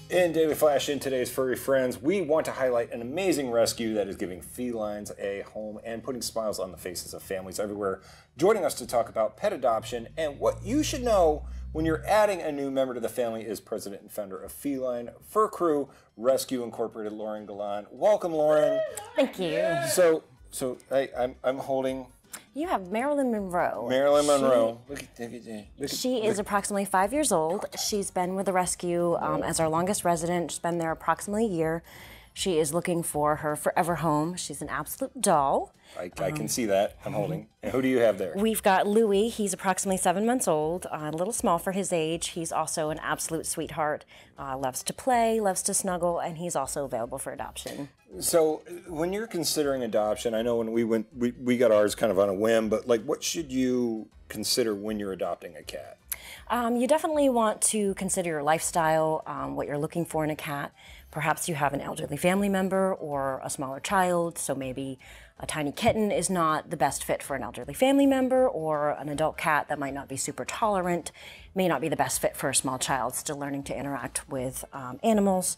In Daily Flash, in today's Furry Friends, we want to highlight an amazing rescue that is giving felines a home and putting smiles on the faces of families everywhere. Joining us to talk about pet adoption and what you should know when you're adding a new member to the family is president and founder of Feline, FurCrew Rescue Incorporated, Lauren Gallant. Welcome, Lauren. Thank you. So I'm holding... You have Marilyn Monroe. Marilyn Monroe. She is approximately 5 years old. She's been with the rescue as our longest resident. She's been there approximately a year. She is looking for her forever home. She's an absolute doll. I can see that. I'm holding. And who do you have there? We've got Louie. He's approximately 7 months old, a little small for his age. He's also an absolute sweetheart. Loves to play, loves to snuggle, and he's also available for adoption. So when you're considering adoption, I know when we got ours kind of on a whim, but like what should you consider when you're adopting a cat? You definitely want to consider your lifestyle, what you're looking for in a cat. Perhaps you have an elderly family member or a smaller child, so maybe a tiny kitten is not the best fit for an elderly family member, or an adult cat that might not be super tolerant may not be the best fit for a small child still learning to interact with animals.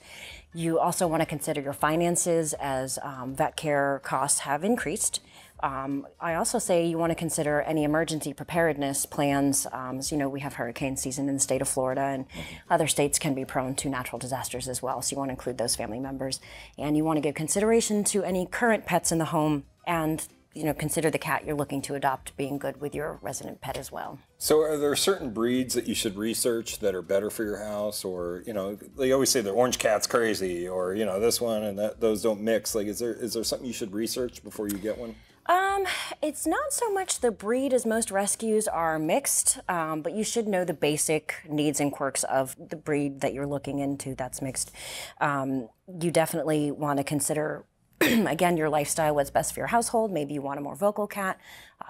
You also want to consider your finances as vet care costs have increased. I also say you want to consider any emergency preparedness plans. As you know, we have hurricane season in the state of Florida, and other states can be prone to natural disasters as well, so you want to include those family members. And you want to give consideration to any current pets in the home, and consider the cat you're looking to adopt being good with your resident pet as well. So are there certain breeds that you should research that are better for your house? Or, they always say the orange cat's crazy, or, this one and those don't mix. Like, is there something you should research before you get one? It's not so much the breed as most rescues are mixed, but you should know the basic needs and quirks of the breed that you're looking into that's mixed. You definitely want to consider again, your lifestyle, what's best for your household. Maybe you want a more vocal cat.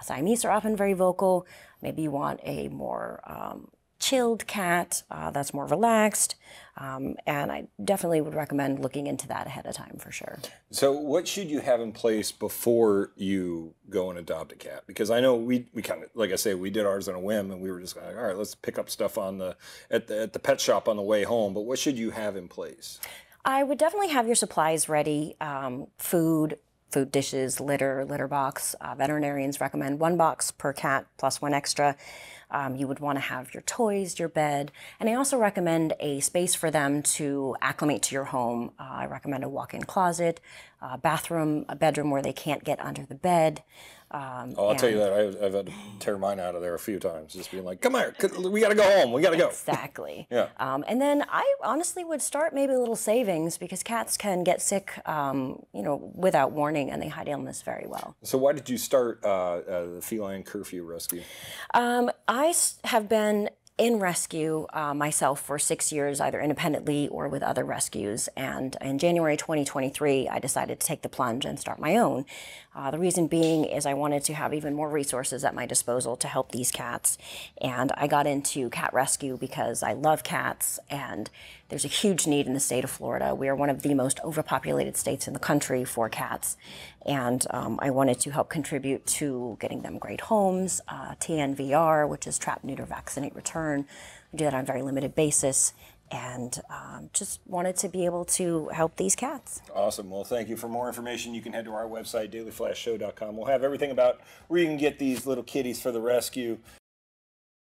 Siamese are often very vocal. Maybe you want a more chilled cat that's more relaxed. And I definitely would recommend looking into that ahead of time for sure. So what should you have in place before you go and adopt a cat? Because I know we kind of, like I say, we did ours on a whim, and we were just like, all right, let's pick up stuff on at the pet shop on the way home. But what should you have in place? I would definitely have your supplies ready, food dishes, litter box. Veterinarians recommend 1 box per cat plus 1 extra. You would want to have your toys, your bed, and I also recommend a space for them to acclimate to your home. I recommend a walk-in closet, a bathroom, a bedroom where they can't get under the bed. I'll tell you that I've had to tear mine out of there a few times, just being like, come here, we got to go home, we got to go. Exactly. Yeah. And then I honestly would start maybe a little savings, because cats can get sick, without warning, and they hide illness very well. So why did you start the Feline Curfew Rescue? I have been in rescue myself for 6 years, either independently or with other rescues. And in January 2023, I decided to take the plunge and start my own. The reason being is I wanted to have even more resources at my disposal to help these cats. And I got into cat rescue because I love cats, and there's a huge need in the state of Florida. We are one of the most overpopulated states in the country for cats. And I wanted to help contribute to getting them great homes, TNVR, which is Trap, Neuter, Vaccinate, Return. We do that on a very limited basis, and just wanted to be able to help these cats. Awesome. Well, thank you. For more information, you can head to our website, dailyflashshow.com. We'll have everything about where you can get these little kitties for the rescue.